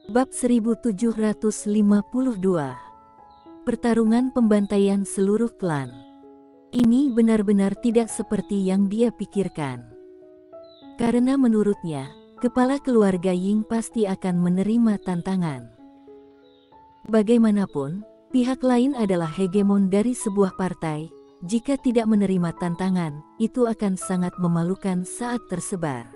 Bab 1752. Pertarungan pembantaian seluruh klan. Ini benar-benar tidak seperti yang dia pikirkan. Karena menurutnya, kepala keluarga Ying pasti akan menerima tantangan. Bagaimanapun, pihak lain adalah hegemon dari sebuah partai. Jika tidak menerima tantangan, itu akan sangat memalukan saat tersebar.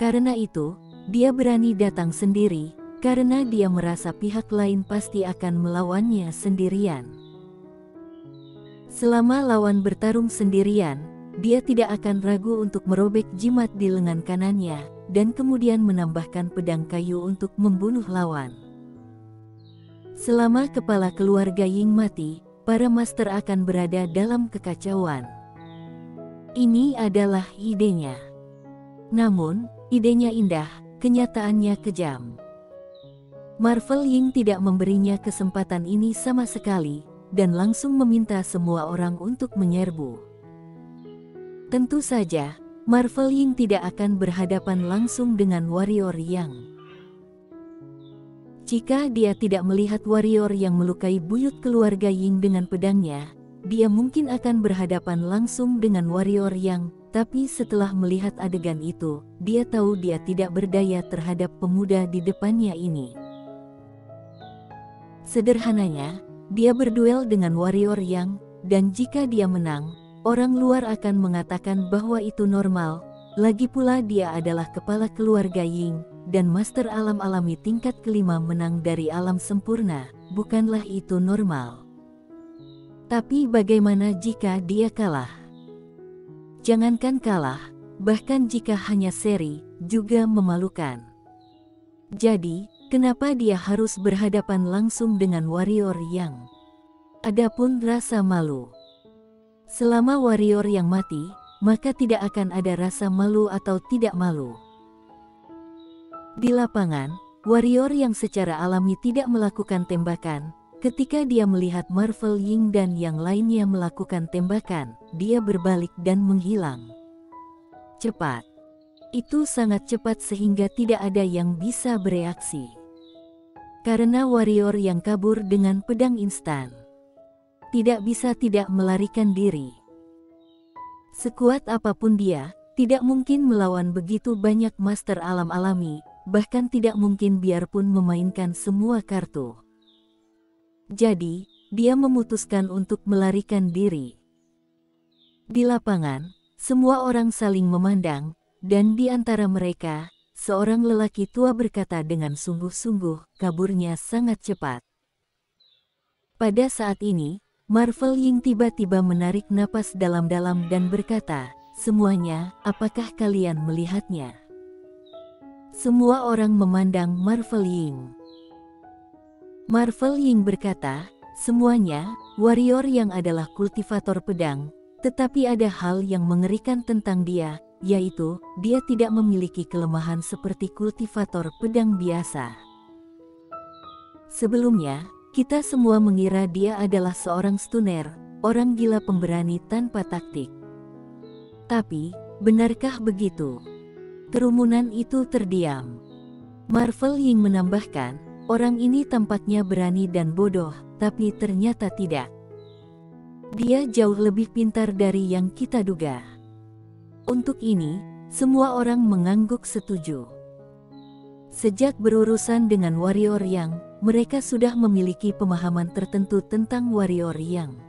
Karena itu, dia berani datang sendiri, karena dia merasa pihak lain pasti akan melawannya sendirian. Selama lawan bertarung sendirian, dia tidak akan ragu untuk merobek jimat di lengan kanannya, dan kemudian menambahkan pedang kayu untuk membunuh lawan. Selama kepala keluarga Ying mati, para master akan berada dalam kekacauan. Ini adalah idenya. Namun, idenya indah, kenyataannya kejam. Marvel Ying tidak memberinya kesempatan ini sama sekali, dan langsung meminta semua orang untuk menyerbu. Tentu saja, Marvel Ying tidak akan berhadapan langsung dengan warrior Yang. Jika dia tidak melihat warrior yang melukai buyut keluarga Ying dengan pedangnya, dia mungkin akan berhadapan langsung dengan warrior Yang. Tapi setelah melihat adegan itu, dia tahu dia tidak berdaya terhadap pemuda di depannya ini. Sederhananya, dia berduel dengan warrior Yang, dan jika dia menang, orang luar akan mengatakan bahwa itu normal. Lagi pula dia adalah kepala keluarga Ying, dan master alam alami tingkat kelima menang dari alam sempurna, bukanlah itu normal. Tapi bagaimana jika dia kalah? Jangankan kalah, bahkan jika hanya seri, juga memalukan. Jadi, kenapa dia harus berhadapan langsung dengan warrior Yang? Adapun rasa malu. Selama warrior yang mati, maka tidak akan ada rasa malu atau tidak malu. Di lapangan, warrior yang secara alami tidak melakukan tembakan. Ketika dia melihat Marvel Ying dan yang lainnya melakukan tembakan, dia berbalik dan menghilang. Cepat. Itu sangat cepat sehingga tidak ada yang bisa bereaksi. Karena warrior yang kabur dengan pedang instan tidak bisa tidak melarikan diri. Sekuat apapun dia, tidak mungkin melawan begitu banyak master alam alami, bahkan tidak mungkin biarpun memainkan semua kartu. Jadi, dia memutuskan untuk melarikan diri. Di lapangan, semua orang saling memandang, dan di antara mereka, seorang lelaki tua berkata dengan sungguh-sungguh, kaburnya sangat cepat. Pada saat ini, Marvel Ying tiba-tiba menarik napas dalam-dalam dan berkata, "Semuanya, apakah kalian melihatnya?" Semua orang memandang Marvel Ying. Marvel Ying berkata, "Semuanya, warrior yang adalah kultivator pedang, tetapi ada hal yang mengerikan tentang dia, yaitu, dia tidak memiliki kelemahan seperti kultivator pedang biasa. Sebelumnya, kita semua mengira dia adalah seorang stunner, orang gila pemberani tanpa taktik. Tapi, benarkah begitu?" Kerumunan itu terdiam. Marvel Ying menambahkan, "Orang ini tampaknya berani dan bodoh, tapi ternyata tidak. Dia jauh lebih pintar dari yang kita duga." Untuk ini, semua orang mengangguk setuju. Sejak berurusan dengan warrior Yang, mereka sudah memiliki pemahaman tertentu tentang warrior Yang.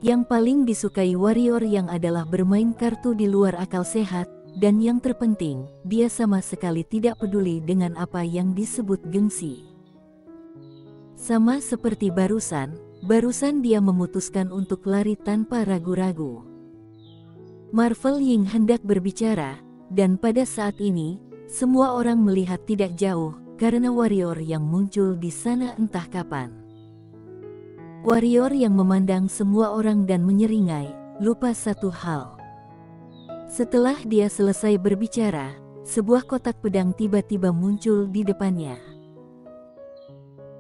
Yang paling disukai warrior Yang adalah bermain kartu di luar akal sehat, dan yang terpenting, dia sama sekali tidak peduli dengan apa yang disebut gengsi. Sama seperti barusan dia memutuskan untuk lari tanpa ragu-ragu. Marvel Ying hendak berbicara, dan pada saat ini, semua orang melihat tidak jauh, karena warrior yang muncul di sana entah kapan. Warrior yang memandang semua orang dan menyeringai, lupa satu hal. Setelah dia selesai berbicara, sebuah kotak pedang tiba-tiba muncul di depannya.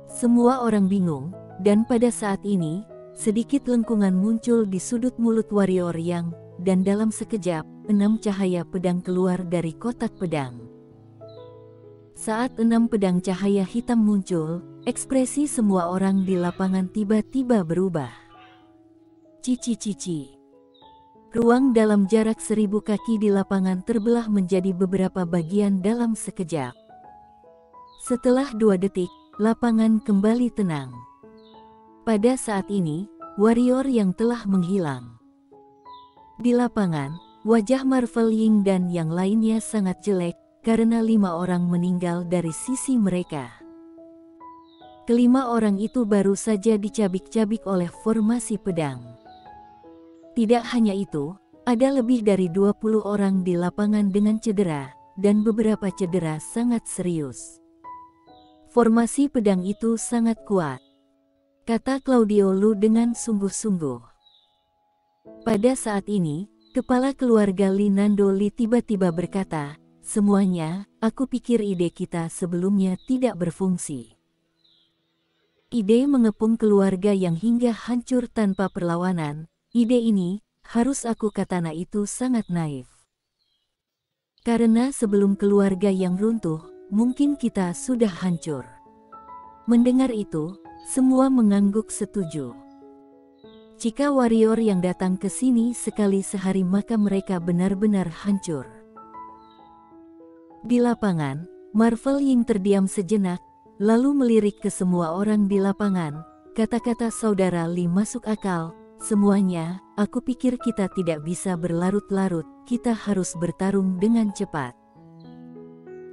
Semua orang bingung, dan pada saat ini, sedikit lengkungan muncul di sudut mulut warrior Yang, dan dalam sekejap, 6 cahaya pedang keluar dari kotak pedang. Saat 6 pedang cahaya hitam muncul, ekspresi semua orang di lapangan tiba-tiba berubah. Cici-cici. Ruang dalam jarak 1000 kaki di lapangan terbelah menjadi beberapa bagian dalam sekejap. Setelah 2 detik, lapangan kembali tenang. Pada saat ini, warrior yang telah menghilang. Di lapangan, wajah Marvel Ying dan yang lainnya sangat jelek, karena 5 orang meninggal dari sisi mereka. Kelima orang itu baru saja dicabik-cabik oleh formasi pedang. Tidak hanya itu, ada lebih dari 20 orang di lapangan dengan cedera, dan beberapa cedera sangat serius. Formasi pedang itu sangat kuat, kata Claudio Lu dengan sungguh-sungguh. Pada saat ini, kepala keluarga Li Nando Li tiba-tiba berkata, "Semuanya, aku pikir ide kita sebelumnya tidak berfungsi." Ide mengepung keluarga yang hingga hancur tanpa perlawanan, ide ini, harus aku katakan itu sangat naif. Karena sebelum keluarga yang runtuh, mungkin kita sudah hancur. Mendengar itu, semua mengangguk setuju. Jika warrior yang datang ke sini sekali sehari maka mereka benar-benar hancur. Di lapangan, Marvel Ying terdiam sejenak, lalu melirik ke semua orang di lapangan. Kata-kata saudara Li masuk akal. Semuanya, aku pikir kita tidak bisa berlarut-larut, kita harus bertarung dengan cepat.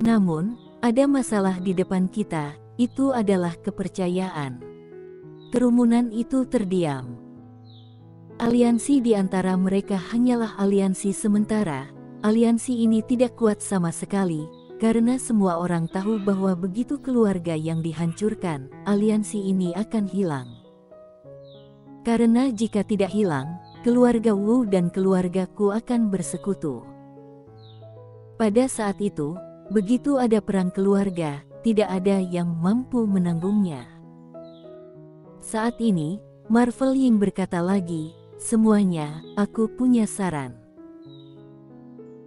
Namun, ada masalah di depan kita, itu adalah kepercayaan. Kerumunan itu terdiam. Aliansi di antara mereka hanyalah aliansi sementara. Aliansi ini tidak kuat sama sekali, karena semua orang tahu bahwa begitu keluarga yang dihancurkan, aliansi ini akan hilang. Karena jika tidak hilang, keluarga Wu dan keluargaku akan bersekutu. Pada saat itu, begitu ada perang keluarga, tidak ada yang mampu menanggungnya. Saat ini, Marvel Ying berkata lagi, "Semuanya, aku punya saran.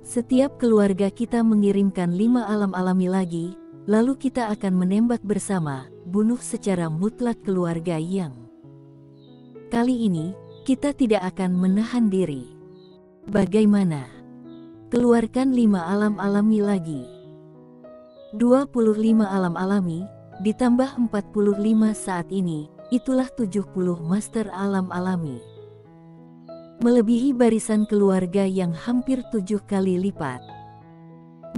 Setiap keluarga kita mengirimkan 5 alam alami lagi, lalu kita akan menembak bersama, bunuh secara mutlak keluarga yang. Kali ini, kita tidak akan menahan diri. Bagaimana? Keluarkan 5 alam alami lagi." 25 alam alami, ditambah 45 saat ini, itulah 70 master alam alami. Melebihi barisan keluarga yang hampir 7 kali lipat.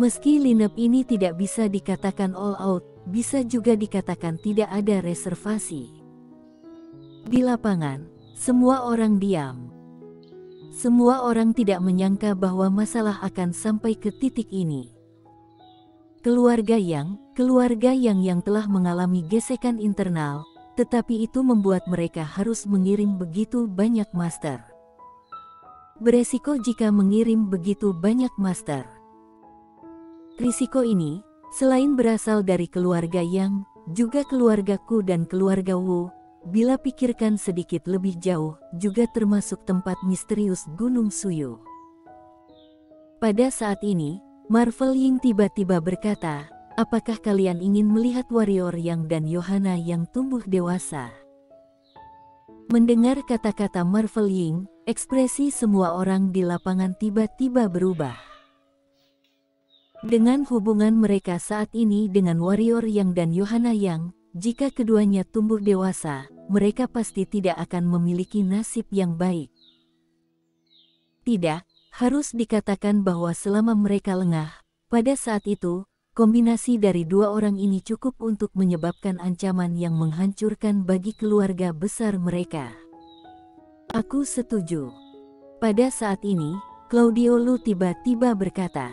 Meski lineup ini tidak bisa dikatakan all out, bisa juga dikatakan tidak ada reservasi. Di lapangan, semua orang diam. Semua orang tidak menyangka bahwa masalah akan sampai ke titik ini. Keluarga yang telah mengalami gesekan internal, tetapi itu membuat mereka harus mengirim begitu banyak master. Beresiko jika mengirim begitu banyak master. Risiko ini, selain berasal dari keluarga Yang, juga keluargaku dan keluarga Wu, bila pikirkan sedikit lebih jauh, juga termasuk tempat misterius Gunung Suyu. Pada saat ini, Marvel Ying tiba-tiba berkata, "Apakah kalian ingin melihat warrior Yang dan Yohana yang tumbuh dewasa?" Mendengar kata-kata Marvel Ying, ekspresi semua orang di lapangan tiba-tiba berubah. Dengan hubungan mereka saat ini dengan warrior Yang dan Yohana Yang, jika keduanya tumbuh dewasa, mereka pasti tidak akan memiliki nasib yang baik. Tidak, harus dikatakan bahwa selama mereka lengah, pada saat itu, kombinasi dari 2 orang ini cukup untuk menyebabkan ancaman yang menghancurkan bagi keluarga besar mereka. Aku setuju. Pada saat ini, Claudio Lu tiba-tiba berkata.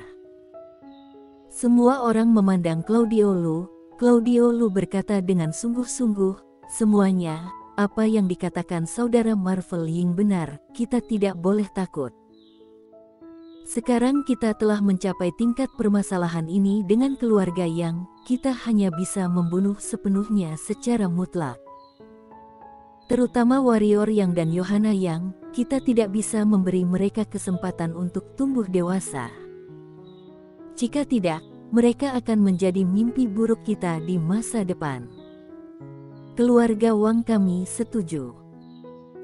Semua orang memandang Claudio Lu. Claudio Lu berkata dengan sungguh-sungguh, "Semuanya, apa yang dikatakan saudara Marvel Ying benar, kita tidak boleh takut. Sekarang kita telah mencapai tingkat permasalahan ini dengan keluarga Yang, kita hanya bisa membunuh sepenuhnya secara mutlak. Terutama warrior Yang dan Yohana Yang, kita tidak bisa memberi mereka kesempatan untuk tumbuh dewasa. Jika tidak, mereka akan menjadi mimpi buruk kita di masa depan. Keluarga Wang kami setuju.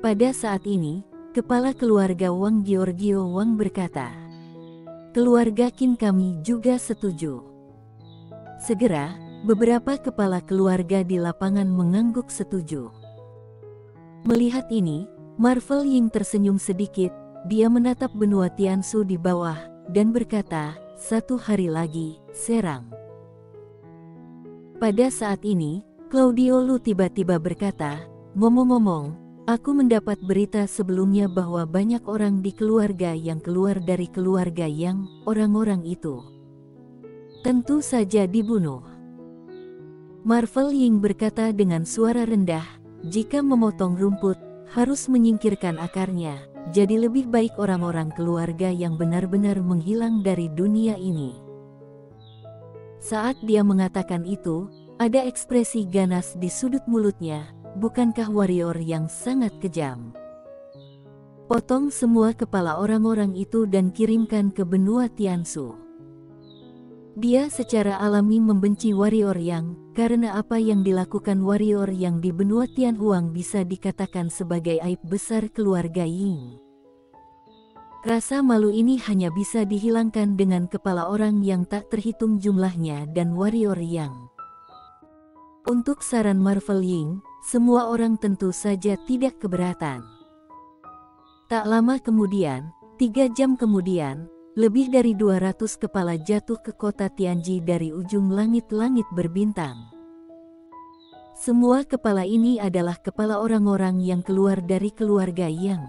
Pada saat ini, kepala keluarga Wang Giorgio Wang berkata, keluarga Qin kami juga setuju. Segera, beberapa kepala keluarga di lapangan mengangguk setuju. Melihat ini, Marvel Ying tersenyum sedikit, dia menatap benua Tiansu di bawah, dan berkata, 1 hari lagi, serang. Pada saat ini, Claudio Lu tiba-tiba berkata, ngomong-ngomong, aku mendapat berita sebelumnya bahwa banyak orang di keluarga yang keluar dari keluarga yang orang-orang itu tentu saja dibunuh. Marvel Ying berkata dengan suara rendah, jika memotong rumput, harus menyingkirkan akarnya, jadi lebih baik orang-orang keluarga yang benar-benar menghilang dari dunia ini. Saat dia mengatakan itu, ada ekspresi ganas di sudut mulutnya, bukankah warrior yang sangat kejam? Potong semua kepala orang-orang itu dan kirimkan ke benua Tiansu. Dia secara alami membenci warrior yang, karena apa yang dilakukan warrior yang di benua Tianhuang bisa dikatakan sebagai aib besar keluarga Ying. Rasa malu ini hanya bisa dihilangkan dengan kepala orang yang tak terhitung jumlahnya dan warrior yang. Untuk saran Marvel Ying, semua orang tentu saja tidak keberatan. Tak lama kemudian, 3 jam kemudian, lebih dari 200 kepala jatuh ke kota Tianji dari ujung langit-langit berbintang. Semua kepala ini adalah kepala orang-orang yang keluar dari keluarga Yang.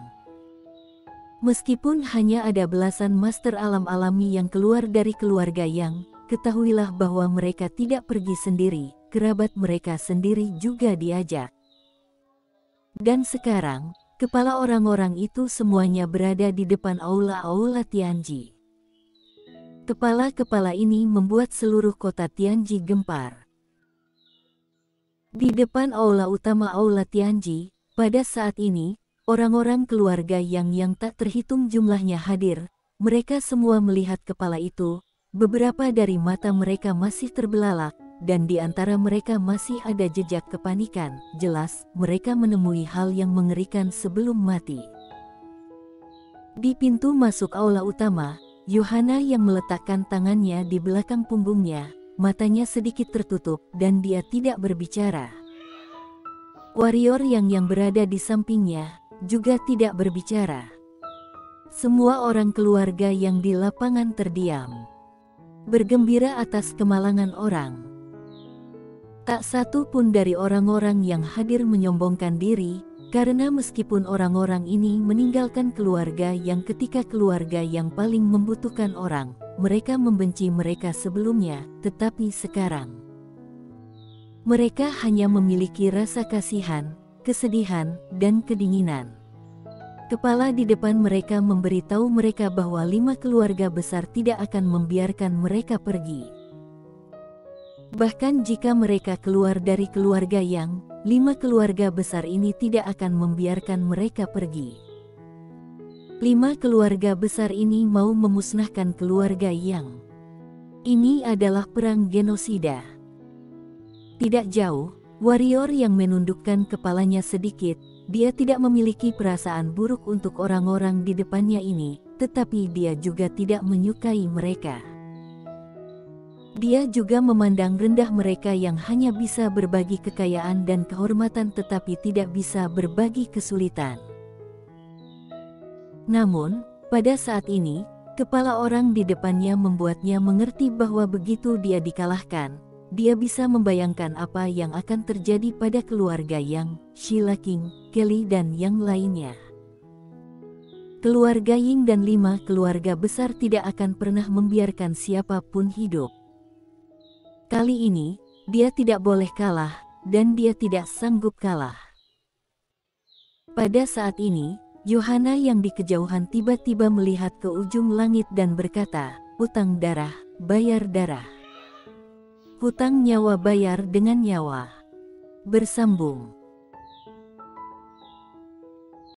Meskipun hanya ada belasan master alam alami yang keluar dari keluarga Yang, ketahuilah bahwa mereka tidak pergi sendiri, kerabat mereka sendiri juga diajak. Dan sekarang, kepala orang-orang itu semuanya berada di depan aula-aula Tianji. Kepala-kepala ini membuat seluruh kota Tianji gempar. Di depan aula utama aula Tianji, pada saat ini, orang-orang keluarga yang tak terhitung jumlahnya hadir. Mereka semua melihat kepala itu, beberapa dari mata mereka masih terbelalak, dan di antara mereka masih ada jejak kepanikan. Jelas, mereka menemui hal yang mengerikan sebelum mati. Di pintu masuk aula utama, Yohana yang meletakkan tangannya di belakang punggungnya, matanya sedikit tertutup dan dia tidak berbicara. Warrior yang berada di sampingnya juga tidak berbicara. Semua orang keluarga yang di lapangan terdiam, bergembira atas kemalangan orang. Tak satu pun dari orang-orang yang hadir menyombongkan diri, karena meskipun orang-orang ini meninggalkan keluarga yang ketika keluarga yang paling membutuhkan orang, mereka membenci mereka sebelumnya, tetapi sekarang mereka hanya memiliki rasa kasihan, kesedihan, dan kedinginan. Kepala di depan mereka memberitahu mereka bahwa 5 keluarga besar tidak akan membiarkan mereka pergi. Bahkan jika mereka keluar dari keluarga yang, 5 keluarga besar ini tidak akan membiarkan mereka pergi. 5 keluarga besar ini mau memusnahkan keluarga yang. Ini adalah perang genosida. Tidak jauh, warrior yang menundukkan kepalanya sedikit, dia tidak memiliki perasaan buruk untuk orang-orang di depannya ini, tetapi dia juga tidak menyukai mereka. Dia juga memandang rendah mereka yang hanya bisa berbagi kekayaan dan kehormatan tetapi tidak bisa berbagi kesulitan. Namun, pada saat ini, kepala orang di depannya membuatnya mengerti bahwa begitu dia dikalahkan, dia bisa membayangkan apa yang akan terjadi pada keluarga yang, Sheila King, Kelly dan yang lainnya. Keluarga Ying dan 5 keluarga besar tidak akan pernah membiarkan siapapun hidup. Kali ini, dia tidak boleh kalah, dan dia tidak sanggup kalah. Pada saat ini, Yohana yang di kejauhan tiba-tiba melihat ke ujung langit dan berkata, "Hutang darah, bayar darah. Hutang nyawa bayar dengan nyawa." Bersambung.